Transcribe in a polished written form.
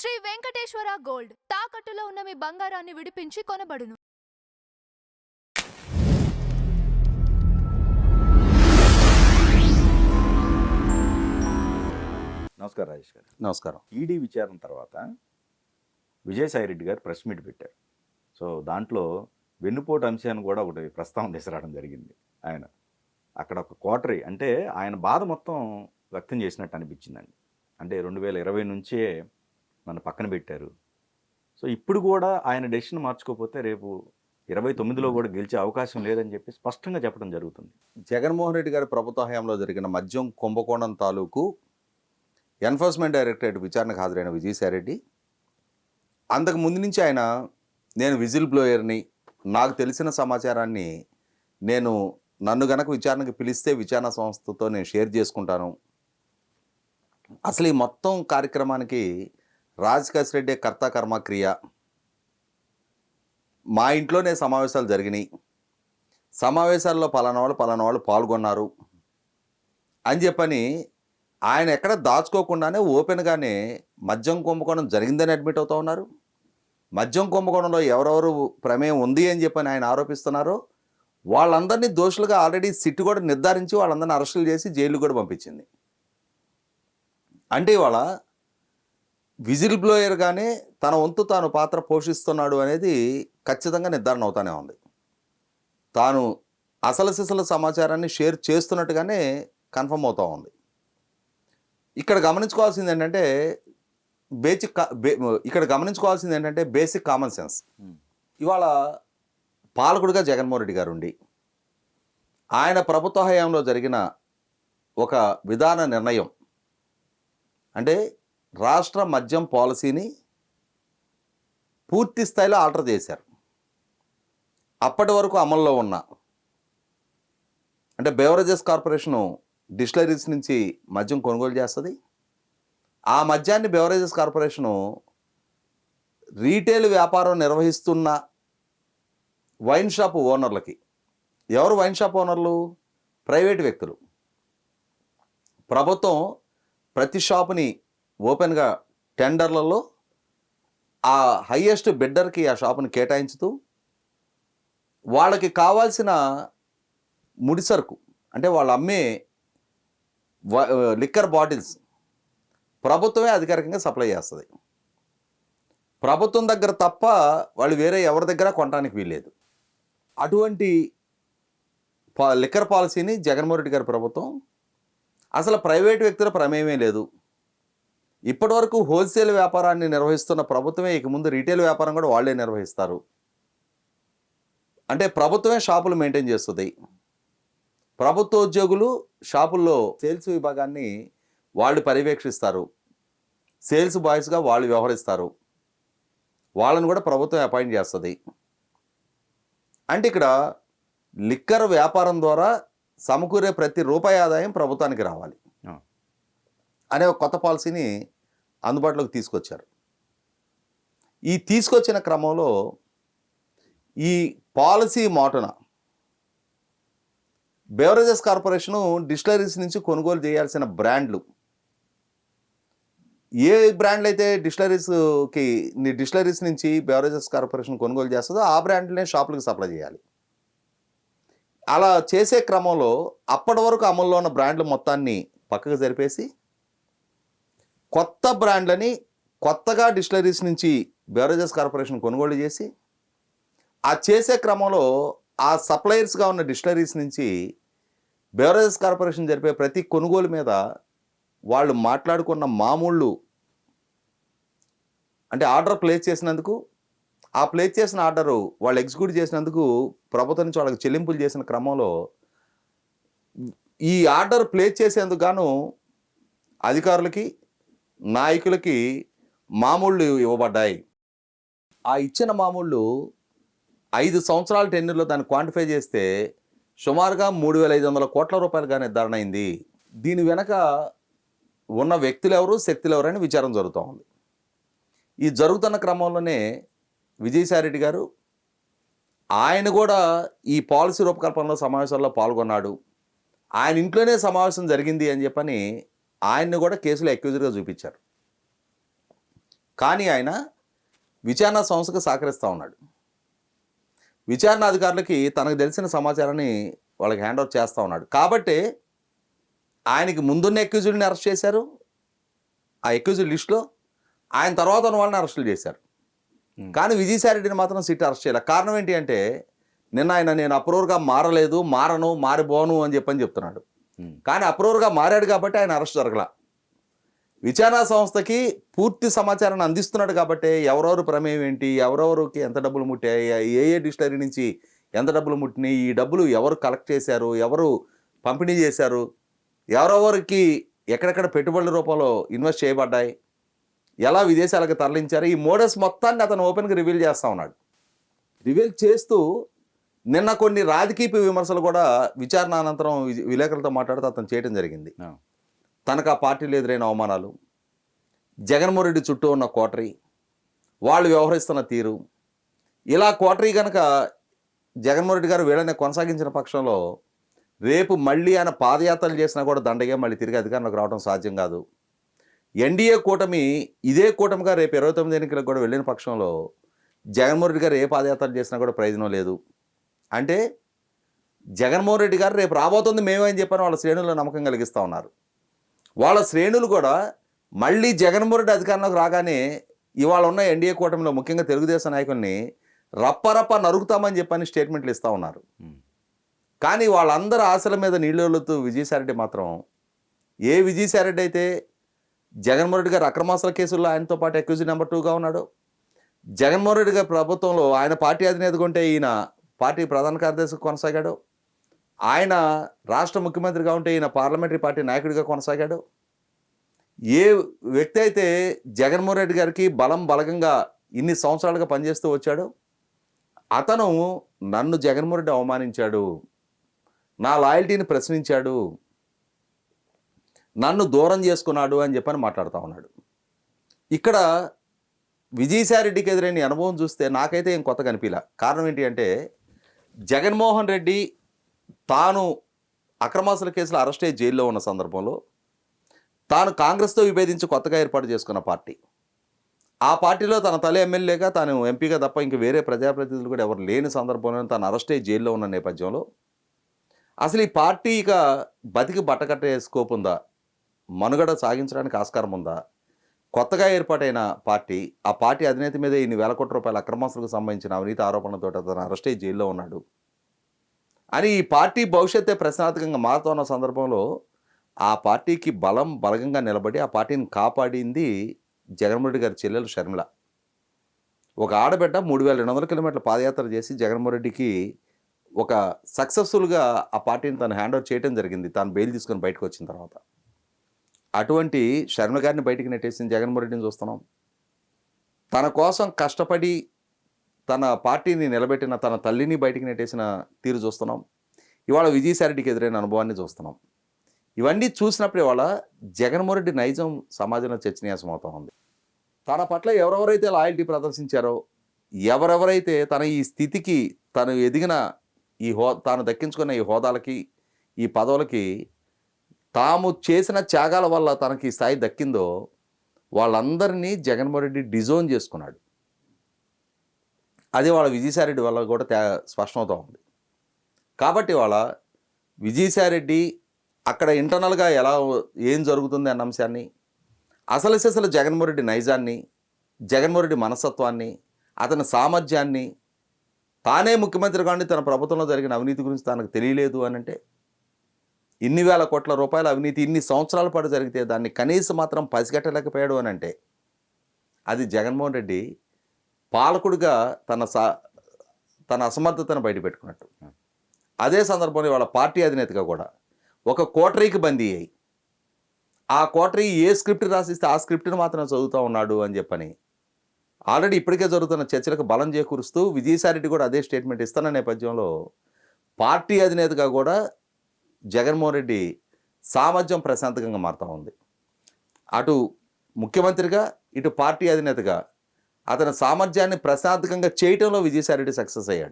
Shri Venkateswara gold తాకట్టులో ఉన్న మీ బంగారాన్ని విడిపించి కొనబడును. నమస్కారం రాజేష్ గారు. నమస్కారం. ఈడీ విచారణ తర్వాత విజయసాయి రెడ్డి గారు ప్రెస్ మీట్ పెట్టారు. సో దాంట్లో వెన్నుపోటు అంశాన్ని కూడా ఒకటి ప్రస్తావన తీసుకురావడం జరిగింది. ఆయన అక్కడ ఒక క్వార్టరీ అంటే ఆయన బాధ మొత్తం వ్యక్తం చేసినట్టు అనిపించిందండి. అంటే 2020 నుంచే నన్ను పక్కన పెట్టారు. సో ఇప్పుడు కూడా ఆయన డెసిషన్ మార్చుకోకపోతే రేపు 29లో కూడా గెలిచే అవకాశం లేదని చెప్పి స్పష్టంగా చెప్పడం జరుగుతుంది. జగన్మోహన్ రెడ్డి గారి ప్రభుత్వ హయాంలో జరిగిన మద్యం కుంభకోణం తాలూకు ఎన్ఫోర్స్మెంట్ డైరెక్టరేట్ విచారణకు హాజరైన విజయసాయి రెడ్డి అంతకు ముందు నుంచి ఆయన నేను విజిల్ బ్లోయర్ని, నాకు తెలిసిన సమాచారాన్ని నన్ను గనక విచారణకు పిలిస్తే విచారణ సంస్థతో నేను షేర్ చేసుకుంటాను, అసలు ఈ మొత్తం కార్యక్రమానికి రాజకేశ్ రెడ్డి కర్త కర్మ క్రియ, మా ఇంట్లోనే సమావేశాలు జరిగినాయి, సమావేశాల్లో పలానా వాళ్ళు పాల్గొన్నారు అని చెప్పని ఆయన ఎక్కడ దాచుకోకుండానే ఓపెన్గానే మద్యం కుంభకోణం జరిగిందని అడ్మిట్ అవుతూ ఉన్నారు. మద్యం కుంభకోణంలో ఎవరెవరు ప్రమేయం ఉంది అని చెప్పని ఆయన ఆరోపిస్తున్నారో వాళ్ళందరినీ దోషులుగా ఆల్రెడీ సిట్ కూడా నిర్ధారించి వాళ్ళందరినీ అరెస్టులు చేసి జైలు కూడా పంపించింది. అంటే ఇవాళ విజిల్ బ్లోయర్గానే తన వంతు తాను పాత్ర పోషిస్తున్నాడు అనేది ఖచ్చితంగా నిర్ధారణ అవుతానే ఉంది. తాను అసలు సిసల సమాచారాన్ని షేర్ చేస్తున్నట్టుగానే కన్ఫర్మ్ అవుతూ ఉంది. ఇక్కడ గమనించుకోవాల్సింది ఏంటంటే బేసిక్ కామన్ సెన్స్. ఇవాళ పాలకుడిగా జగన్మోహన్ రెడ్డి గారు ఉండి ఆయన ప్రభుత్వ హయాంలో జరిగిన ఒక విధాన నిర్ణయం అంటే రాష్ట్ర మద్యం పాలసీని పూర్తి స్థాయిలో ఆల్టర్ చేశారు. అప్పటి వరకు అమల్లో ఉన్న అంటే బెవరేజెస్ కార్పొరేషను డిస్టిలరీస్ నుంచి మద్యం కొనుగోలు చేస్తుంది. ఆ మద్యాన్ని బెవరేజెస్ కార్పొరేషను రీటైల్ వ్యాపారం నిర్వహిస్తున్న వైన్ షాప్ ఓనర్లకి, ఎవరు వైన్ షాప్ ఓనర్లు? ప్రైవేట్ వ్యక్తులు. ప్రభుత్వం ప్రతి షాపుని ఓపెన్గా టెండర్లలో ఆ హయ్యెస్ట్ బిడ్డర్కి ఆ షాపుని కేటాయించుతూ వాళ్ళకి కావాల్సిన ముడిసరుకు అంటే వాళ్ళు అమ్మే లిక్కర్ బాటిల్స్ ప్రభుత్వమే అధికారికంగా సప్లై చేస్తుంది. ప్రభుత్వం దగ్గర తప్ప వాళ్ళు వేరే ఎవరి దగ్గర కొనడానికి వీల్లేదు. అటువంటి లిక్కర్ పాలసీని జగన్మోహన్ రెడ్డి గారి ప్రభుత్వం, అసలు ప్రైవేట్ వ్యక్తుల ప్రమేయమే లేదు. ఇప్పటివరకు హోల్సేల్ వ్యాపారాన్ని నిర్వహిస్తున్న ప్రభుత్వమే ఇక ముందు రీటైల్ వ్యాపారం కూడా వాళ్ళే నిర్వహిస్తారు. అంటే ప్రభుత్వమే షాపులు మెయింటైన్ చేస్తుంది. ప్రభుత్వ ఉద్యోగులు షాపుల్లో సేల్స్ విభాగాన్ని వాళ్ళు పర్యవేక్షిస్తారు. సేల్స్ బాయ్స్గా వాళ్ళు వ్యవహరిస్తారు. వాళ్ళని కూడా ప్రభుత్వం అపాయింట్ చేస్తుంది. అంటే ఇక్కడ లిక్కర్ వ్యాపారం ద్వారా సమకూరే ప్రతి రూపాయి ఆదాయం ప్రభుత్వానికి రావాలి అనే ఒక కొత్త పాలసీని అందుబాటులోకి తీసుకొచ్చారు. ఈ తీసుకొచ్చిన క్రమంలో ఈ పాలసీ మాటున బెవరేజెస్ కార్పొరేషను డిస్టిలరీస్ నుంచి కొనుగోలు చేయాల్సిన బ్రాండ్లు, ఏ బ్రాండ్లు అయితే డిస్టిలరీస్ నుంచి బెవరేజెస్ కార్పొరేషన్ కొనుగోలు చేస్తుందో ఆ బ్రాండ్లనే షాపులకు సప్లై చేయాలి. అలా చేసే క్రమంలో అప్పటి వరకు అమల్లో ఉన్న బ్రాండ్లు మొత్తాన్ని పక్కకు జరిపేసి కొత్త బ్రాండ్లని కొత్తగా డిస్టిలరీస్ నుంచి బెవరేజెస్ కార్పొరేషన్ కొనుగోలు చేసి ఆ చేసే క్రమంలో ఆ సప్లయర్స్గా ఉన్న డిస్టిలరీస్ నుంచి బెవరేజెస్ కార్పొరేషన్ జరిపే ప్రతి కొనుగోలు మీద వాళ్ళు మాట్లాడుకున్న మామూళ్ళు అంటే ఆర్డర్ ప్లేస్ చేసినందుకు, ఆ ప్లేస్ చేసిన ఆర్డరు వాళ్ళు ఎగ్జిక్యూట్ చేసినందుకు ప్రభుత్వం నుంచి వాళ్ళకి చెల్లింపులు చేసిన క్రమంలో ఈ ఆర్డర్ ప్లేస్ చేసేందుకు గాను అధికారులకి, నాయకులకి మామూళ్ళు ఇవ్వబడ్డాయి. ఆ ఇచ్చిన మామూళ్ళు 5 సంవత్సరాల టెన్యూర్లో దాన్ని క్వాంటిఫై చేస్తే సుమారుగా 3,500 కోట్ల రూపాయలుగా నిర్ధారణ అయింది. దీని వెనక ఉన్న వ్యక్తులు ఎవరు, శక్తులు ఎవరు అని విచారం జరుగుతూ ఉంది. ఈ జరుగుతున్న క్రమంలోనే విజయసాయి రెడ్డి గారు ఆయన కూడా ఈ పాలసీ రూపకల్పనలో సమావేశాల్లో పాల్గొన్నాడు, ఆయన ఇంట్లోనే సమావేశం జరిగింది అని చెప్పని ఆయన్ని కూడా కేసులో అక్యూజర్గా చూపించారు. కానీ ఆయన విచారణ సంస్థకు సహకరిస్తూ ఉన్నాడు. విచారణ అధికారులకి తనకు తెలిసిన సమాచారాన్ని వాళ్ళకి హ్యాండ్ ఓవర్ చేస్తూ ఉన్నాడు. కాబట్టి ఆయనకి ముందున్న అక్యూజ్డ్ని అరెస్ట్ చేశారు, ఆ అక్యూజ్డ్ లిస్టులో ఆయన తర్వాత ఉన్న వాళ్ళని అరెస్టులు చేశారు. కానీ విజయసాయిరెడ్డిని మాత్రం సిట్ అరెస్ట్ చేయలేదు. కారణం ఏంటి అంటే నిన్న ఆయన నేను అప్రూవర్గా మారలేదు, మారిపోను అని చెప్తున్నాడు. కానీ అప్రూవర్గా మారాడు కాబట్టి ఆయన అరెస్ట్ జరగల. విచారణ సంస్థకి పూర్తి సమాచారాన్ని అందిస్తున్నాడు కాబట్టి ఎవరెవరు ప్రమేయం ఏంటి, ఎవరెవరికి ఎంత డబ్బులు ముట్టాయి, ఏ డిస్టిలరీ నుంచి ఎంత డబ్బులు ముట్టినాయి, ఈ డబ్బులు ఎవరు కలెక్ట్ చేశారు, ఎవరు పంపిణీ చేశారు, ఎవరెవరికి ఎక్కడెక్కడ పెట్టుబడుల రూపంలో ఇన్వెస్ట్ చేయబడ్డాయి, ఎలా విదేశాలకు తరలించారు, ఈ మోడల్స్ మొత్తాన్ని అతను ఓపెన్గా రివీల్ చేస్తూ ఉన్నాడు. రివీల్ చేస్తూ నిన్న కొన్ని రాజకీయ విమర్శలు కూడా విచారణ అనంతరం విలేకరులతో మాట్లాడుతూ అతను చేయడం జరిగింది. తనకు ఆ పార్టీలు ఎదురైన అవమానాలు, జగన్మోహన్ రెడ్డి చుట్టూ ఉన్న కోటరీ, వాళ్ళు వ్యవహరిస్తున్న తీరు, ఇలా కోటరీ కనుక జగన్మోహన్ రెడ్డి గారు వీళ్ళని కొనసాగించిన పక్షంలో రేపు మళ్ళీ ఆయన పాదయాత్రలు చేసినా కూడా దండగా మళ్ళీ తిరిగి అధికారంలోకి రావడం సాధ్యం కాదు. ఎన్డీఏ కూటమి ఇదే కూటమిగా రేపు 29 ఎన్నికలకు కూడా వెళ్ళిన పక్షంలో జగన్మోహన్ రెడ్డి గారు ఏ పాదయాత్రలు చేసినా కూడా ప్రయోజనం లేదు. అంటే జగన్మోహన్ రెడ్డి గారు రేపు రాబోతుంది మేమే అని చెప్పని వాళ్ళ శ్రేణుల్లో నమ్మకం కలిగిస్తూ ఉన్నారు. వాళ్ళ శ్రేణులు కూడా మళ్ళీ జగన్మోహన్ రెడ్డి అధికారంలోకి రాగానే ఇవాళ ఉన్న ఎన్డీఏ కూటమిలో ముఖ్యంగా తెలుగుదేశం నాయకుల్ని రప్పరప్ప నరుకుతామని చెప్పని స్టేట్మెంట్లు ఇస్తూ ఉన్నారు. కానీ వాళ్ళందరూ ఆశల మీద నీళ్ళొల్లుతూ విజయసాయిరెడ్డి మాత్రం, ఏ విజయసాయిరెడ్డి అయితే జగన్మోహన్ రెడ్డి గారు అక్రమాస్తుల కేసుల్లో ఆయనతో పాటు అక్యూజ్డ్ నెంబర్ 2గా ఉన్నాడు, జగన్మోహన్ రెడ్డి గారి ప్రభుత్వంలో ఆయన పార్టీ అధినేతగా ఉంటే ఈయన పార్టీ ప్రధాన కార్యదర్శిగా కొనసాగాడు, ఆయన రాష్ట్ర ముఖ్యమంత్రిగా ఉంటే ఈయన పార్లమెంటరీ పార్టీ నాయకుడిగా కొనసాగాడు. ఏ వ్యక్తి అయితే జగన్మోహన్ రెడ్డి గారికి బలగంగా ఇన్ని సంవత్సరాలుగా పనిచేస్తూ వచ్చాడు, అతను నన్ను జగన్మోహన్ రెడ్డి అవమానించాడు, నా లాయల్టీని ప్రశ్నించాడు, నన్ను దూరం చేసుకున్నాడు అని చెప్పని మాట్లాడుతూ ఉన్నాడు. ఇక్కడ విజయసాయిరెడ్డికి ఎదురైన అనుభవం చూస్తే నాకైతే ఏం కొత్తగా అనిపించలే. కారణం ఏంటి అంటే జగన్మోహన్ రెడ్డి తాను అక్రమాస్తుల కేసులో అరెస్ట్ అయ్యి జైల్లో ఉన్న సందర్భంలో తాను కాంగ్రెస్తో విభేదించి కొత్తగా ఏర్పాటు చేసుకున్న పార్టీ, ఆ పార్టీలో తన తల్లి ఎమ్మెల్యేగా తాను ఎంపీగా తప్ప ఇంక వేరే ప్రజాప్రతినిధులు కూడా ఎవరు లేని సందర్భంలో తాను అరెస్ట్ అయ్యి జైల్లో ఉన్న నేపథ్యంలో అసలు ఈ పార్టీ ఇక బతికి బట్టకట్టే స్కోప్ ఉందా, మనుగడ సాగించడానికి ఆస్కారం ఉందా, కొత్తగా ఏర్పాటైన పార్టీ, ఆ పార్టీ అధినేత మీద ఇన్ని వేల కోట్ల రూపాయల అక్రమాస్తులకు సంబంధించిన అవినీతి ఆరోపణలతో అతను అరెస్ట్ అయ్యి జైల్లో ఉన్నాడు అని ఈ పార్టీ భవిష్యత్తే ప్రశ్నార్థకంగా మారుతున్న సందర్భంలో ఆ పార్టీకి బలగంగా నిలబడి ఆ పార్టీని కాపాడింది జగన్మోహన్ రెడ్డి గారి చెల్లెలు షర్మిల. ఒక ఆడబిడ్డ 3200 కిలోమీటర్ల పాదయాత్ర చేసి జగన్మోహన్ రెడ్డికి ఒక సక్సెస్ఫుల్గా ఆ పార్టీని తను హ్యాండ్ ఓవర్ చేయడం జరిగింది, తాను బెయిల్ తీసుకొని బయటకు వచ్చిన తర్వాత. అటువంటి షర్మిల గారిని బయటికి నెట్టేసిన జగన్మోహన్ రెడ్డిని చూస్తున్నాం. తన కోసం కష్టపడి తన పార్టీని నిలబెట్టిన తన తల్లిని బయటికి నెట్టేసిన తీరు చూస్తున్నాం. ఇవాళ విజయసాయిరెడ్డికి ఎదురైన అనుభవాన్ని చూస్తున్నాం. ఇవన్నీ చూసినప్పుడు ఇవాళ జగన్మోహన్ రెడ్డి నైజం సమాజంలో చర్చనీయాంశం అవుతూ ఉంది. తన పట్ల ఎవరెవరైతే లాయల్టీ ప్రదర్శించారో, ఎవరెవరైతే తన ఈ స్థితికి తను ఎదిగిన తాను దక్కించుకున్న ఈ హోదాలకి ఈ పదవులకి తాము చేసిన త్యాగాల వల్ల తనకి ఈ స్థాయి దక్కిందో వాళ్ళందరినీ జగన్మోహన్ రెడ్డి డిజోన్ చేసుకున్నాడు. అది వాళ్ళ విజయసాయిరెడ్డి వల్ల కూడా స్పష్టమవుతూ ఉంది. కాబట్టి వాళ్ళ విజయసాయిరెడ్డి అక్కడ ఇంటర్నల్గా ఏం జరుగుతుంది అన్న అంశాన్ని, అసలు జగన్మోహన్ రెడ్డి నైజాన్ని, జగన్మోహన్ రెడ్డి మనస్తత్వాన్ని, అతని సామర్థ్యాన్ని, తానే ముఖ్యమంత్రి కానీ తన ప్రభుత్వంలో జరిగిన అవినీతి గురించి తనకు తెలియలేదు అని అంటే, ఇన్ని వేల కోట్ల రూపాయల అవినీతి ఇన్ని సంవత్సరాల పాటు జరిగితే దాన్ని కనీసం మాత్రం పసిగట్టలేకపోయాడు అని అంటే అది జగన్మోహన్ రెడ్డి పాలకుడిగా తన అసమర్థతను బయటపెట్టుకున్నట్టు. అదే సందర్భంలో వాళ్ళ పార్టీ అధినేతగా కూడా ఒక కోటరీకి బందీ అయ్యి ఆ కోటరీ ఏ స్క్రిప్ట్ రాసిస్తే ఆ స్క్రిప్ట్ని మాత్రం చదువుతూ ఉన్నాడు అని చెప్పని ఆల్రెడీ ఇప్పటికే జరుగుతున్న చర్చలకు బలం చేకూరుస్తూ విజయసాయిరెడ్డి కూడా అదే స్టేట్మెంట్ ఇస్తున్న నేపథ్యంలో పార్టీ అధినేతగా కూడా జగన్మోహన్ రెడ్డి సామర్థ్యం ప్రశాంతంగా మారుతూ ఉంది. అటు ముఖ్యమంత్రిగా ఇటు పార్టీ అధినేతగా అతని సామర్థ్యాన్ని ప్రశాంతంగా చేయటంలో విజయసాయిరెడ్డి సక్సెస్ అయ్యాడు.